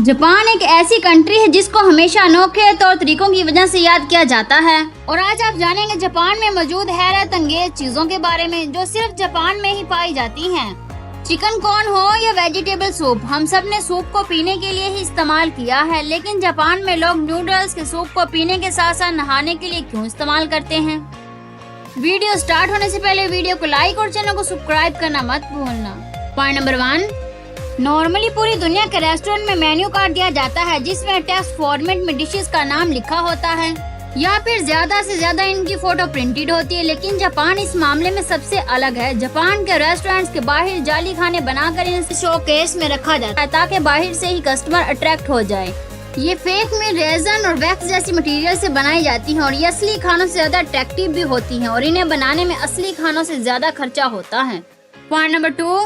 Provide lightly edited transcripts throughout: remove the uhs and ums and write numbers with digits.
Japan एक ऐसी country है जिसको हमेशा अनोखे तौर तरीकों की वजह से याद किया जाता है और आज आप जानेंगे जापान में मौजूद हैरत अंगेज चीजों के बारे में जो सिर्फ जापान में ही पाई जाती हैं। चिकन कॉर्न हो या वेजिटेबल सूप, हम सब ने सूप को पीने के लिए ही इस्तेमाल किया है, लेकिन जापान में लोग नूडल्स के सूप को पीने के साथ साथ नहाने के लिए क्यों इस्तेमाल करते हैं। वीडियो स्टार्ट होने से पहले वीडियो को लाइक और चैनल को सब्सक्राइब करना मत भूलना। पॉइंट नंबर 1, नॉर्मली पूरी दुनिया के रेस्टोरेंट में मेन्यू कार्ड दिया जाता है जिसमें टेक्स्ट फॉर्मेट में डिशेस का नाम लिखा होता है या फिर ज्यादा से ज्यादा इनकी फोटो प्रिंटेड होती है, लेकिन जापान इस मामले में सबसे अलग है। जापान के रेस्टोरेंट्स के बाहर जाली खाने बनाकर इन्हें शोकेस में रखा जाता है ताकि बाहर से ही कस्टमर अट्रैक्ट हो जाए। ये फेक में रेजन और वैक्स जैसी मटेरियल से बनाई जाती हैं और ये असली खानों से ज्यादा अट्रैक्टिव भी होती हैं और इन्हें बनाने में असली खानों से ज्यादा खर्चा होता है। पॉइंट नंबर 2,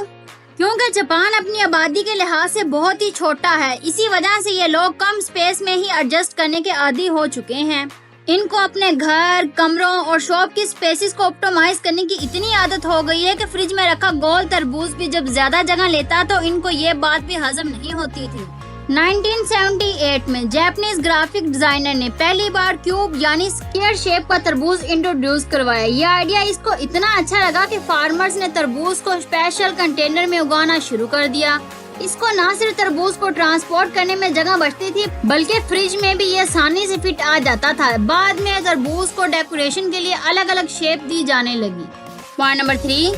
क्योंकि जापान अपनी आबादी के लिहाज से बहुत ही छोटा है, इसी वजह से ये लोग कम स्पेस में ही एडजस्ट करने के आदी हो चुके हैं। इनको अपने घर, कमरों और शॉप की स्पेसेस को ऑप्टिमाइज करने की इतनी आदत हो गई है कि फ्रिज में रखा गोल तरबूज भी जब ज्यादा जगह लेता तो इनको ये बात भी हजम नहीं होती थी। 1978 में जापानीज ग्राफिक डिजाइनर ने पहली बार क्यूब यानी स्क्वायर शेप का तरबूज इंट्रोड्यूस करवाया। यह आइडिया इसको इतना अच्छा लगा कि फार्मर्स ने तरबूज को स्पेशल कंटेनर में उगाना शुरू कर दिया। इसको न सिर्फ तरबूज को ट्रांसपोर्ट करने में जगह बचती थी बल्कि फ्रिज में भी ये आसानी से फिट आ जाता था। बाद में तरबूज को डेकोरेशन के लिए अलग अलग शेप दी जाने लगी। पॉइंट नंबर 3,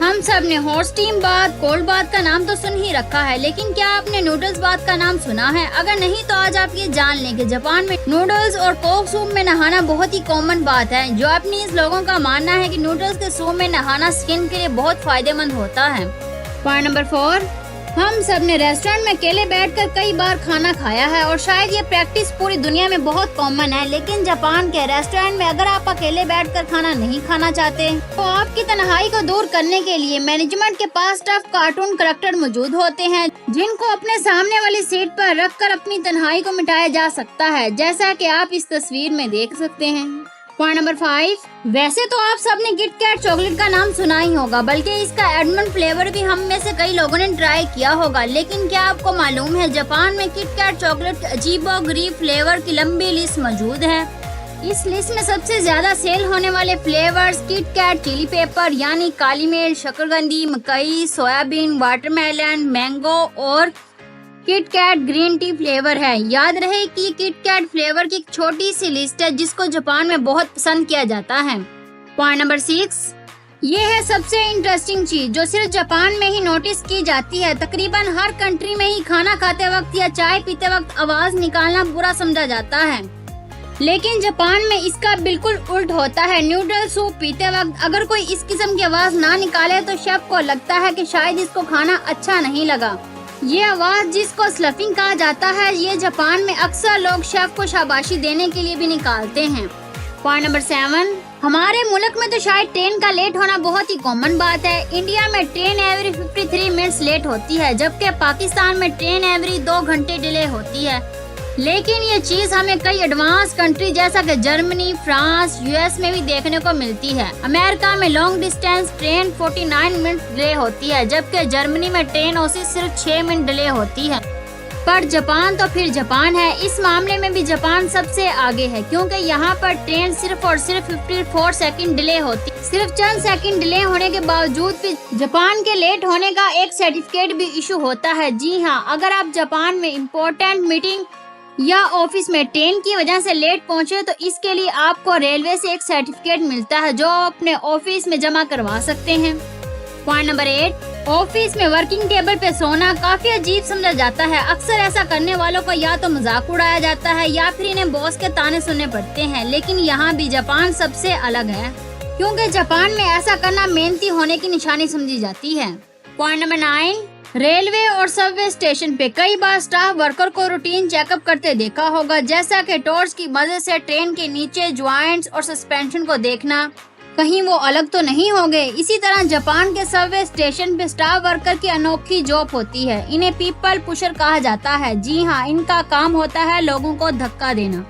हम सब ने hot steam bath, cold bath का नाम तो सुन ही रखा है, लेकिन क्या आपने नूडल्स बाथ का नाम सुना है? अगर नहीं तो आज आप ये जान लें कि जापान में नूडल्स और कोक सूप में नहाना बहुत ही कॉमन बात है। जापानीज लोगों का मानना है कि नूडल्स के सूप में नहाना स्किन के लिए बहुत फायदेमंद होता है। पॉइंट नंबर 4, हम सब ने रेस्टोरेंट में अकेले बैठकर कई बार खाना खाया है और शायद ये प्रैक्टिस पूरी दुनिया में बहुत कॉमन है, लेकिन जापान के रेस्टोरेंट में अगर आप अकेले बैठकर खाना नहीं खाना चाहते तो आपकी तन्हाई को दूर करने के लिए मैनेजमेंट के पास टफ कार्टून कैरेक्टर मौजूद होते हैं जिनको अपने सामने वाली सीट पर रखकर अपनी तन्हाई को मिटाया जा सकता है, जैसा कि आप इस तस्वीर में देख सकते हैं। पॉइंट नंबर 5, वैसे तो आप सबने किट कैट चॉकलेट का नाम सुना ही होगा, बल्कि इसका एडमंड फ्लेवर भी हम में से कई लोगों ने ट्राई किया होगा, लेकिन क्या आपको मालूम है जापान में किट कैट चॉकलेट के अजीबोगरीब फ्लेवर की लंबी लिस्ट मौजूद है। इस लिस्ट में सबसे ज्यादा सेल होने वाले flavours Kit Kat chilli pepper यानी काली मिर्च, शकरकंदी, मकई, सोयाबीन, वाटरमेलन, मैंगो और Kit Kat green tea flavour है। याद रहे कि किट कैट फ्लेवर की एक छोटी सी लिस्ट है जिसको जापान में बहुत पसंद किया जाता है। पॉइंट नंबर 6, ये है सबसे इंटरेस्टिंग चीज जो सिर्फ जापान में ही नोटिस की जाती है। तकरीबन हर कंट्री में ही खाना खाते वक्त या चाय पीते वक्त आवाज निकालना बुरा समझा जाता है, लेकिन जापान में इसका बिल्कुल उल्ट होता है। नूडल सूप पीते वक्त अगर कोई इस किस्म की आवाज ना निकाले तो शेफ को लगता है कि शायद इसको खाना अच्छा नहीं लगा। ये आवाज जिसको स्लफिंग कहा जाता है, ये जापान में अक्सर लोग शेफ को शाबाशी देने के लिए भी निकालते हैं। पॉइंट नंबर 7, हमारे मुल्क में तो शायद ट्रेन का लेट होना बहुत ही कॉमन बात है। इंडिया में ट्रेन एवरी 53 मिनट्स लेट होती है, जबकि पाकिस्तान में ट्रेन एवरी 2 घंटे डिले होती है। लेकिन ये चीज हमें कई एडवांस कंट्री जैसा कि जर्मनी, फ्रांस, यूएस में भी देखने को मिलती है। अमेरिका में long distance train 49 minute delay होती है, जबकि जर्मनी में ट्रेन उसी सिर्फ 6 मिनट डिले होती है। पर जापान तो फिर जापान है, इस मामले में भी जापान सबसे आगे है क्योंकि यहाँ पर ट्रेन सिर्फ और सिर्फ 54 सेकंड डिले होती है। सिर्फ चंद सेकंड डिले होने के बावजूद भी जापान के लेट होने का एक सर्टिफिकेट भी इशू होता है। जी हाँ, अगर आप जापान में इम्पोर्टेंट मीटिंग या ऑफिस में ट्रेन की वजह से लेट पहुंचे तो इसके लिए आपको रेलवे से एक सर्टिफिकेट मिलता है जो अपने ऑफिस में जमा करवा सकते हैं। पॉइंट नंबर 8, ऑफिस में वर्किंग टेबल पे सोना काफी अजीब समझा जाता है। अक्सर ऐसा करने वालों का या तो मजाक उड़ाया जाता है या फिर इन्हें बॉस के ताने सुनने पड़ते हैं, लेकिन यहाँ भी जापान सबसे अलग है क्योंकि जापान में ऐसा करना मेहनती होने की निशानी समझी जाती है। पॉइंट नंबर 9, रेलवे और सबवे स्टेशन पे कई बार स्टाफ वर्कर को रूटीन चेकअप करते देखा होगा, जैसा कि टॉर्च की मदद से ट्रेन के नीचे ज्वाइंट्स और सस्पेंशन को देखना कहीं वो अलग तो नहीं हो गए। इसी तरह जापान के सबवे स्टेशन पे स्टाफ वर्कर की अनोखी जॉब होती है। इन्हें पीपल पुशर कहा जाता है। जी हाँ, इनका काम होता है लोगों को धक्का देना।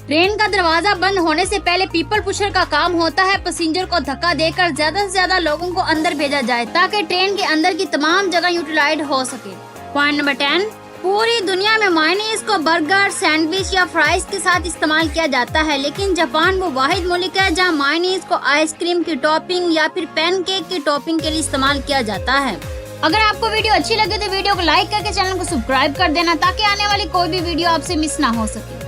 ट्रेन का दरवाजा बंद होने से पहले पीपल पुशर का काम होता है पैसेंजर को धक्का देकर ज्यादा से ज्यादा लोगों को अंदर भेजा जाए ताकि ट्रेन के अंदर की तमाम जगह यूटिलाइज हो सके। पॉइंट नंबर 10, पूरी दुनिया में मायोनीज को बर्गर, सैंडविच या फ्राइज के साथ इस्तेमाल किया जाता है, लेकिन जापान वो वाहिद मुल्क है जहां मायोनीज को आइसक्रीम की टॉपिंग या फिर पैनकेक की टॉपिंग के लिए इस्तेमाल किया जाता है। अगर आपको वीडियो अच्छी लगे तो वीडियो को लाइक करके चैनल को सब्सक्राइब कर देना ताकि आने वाली कोई भी वीडियो आपसे मिस ना हो सके।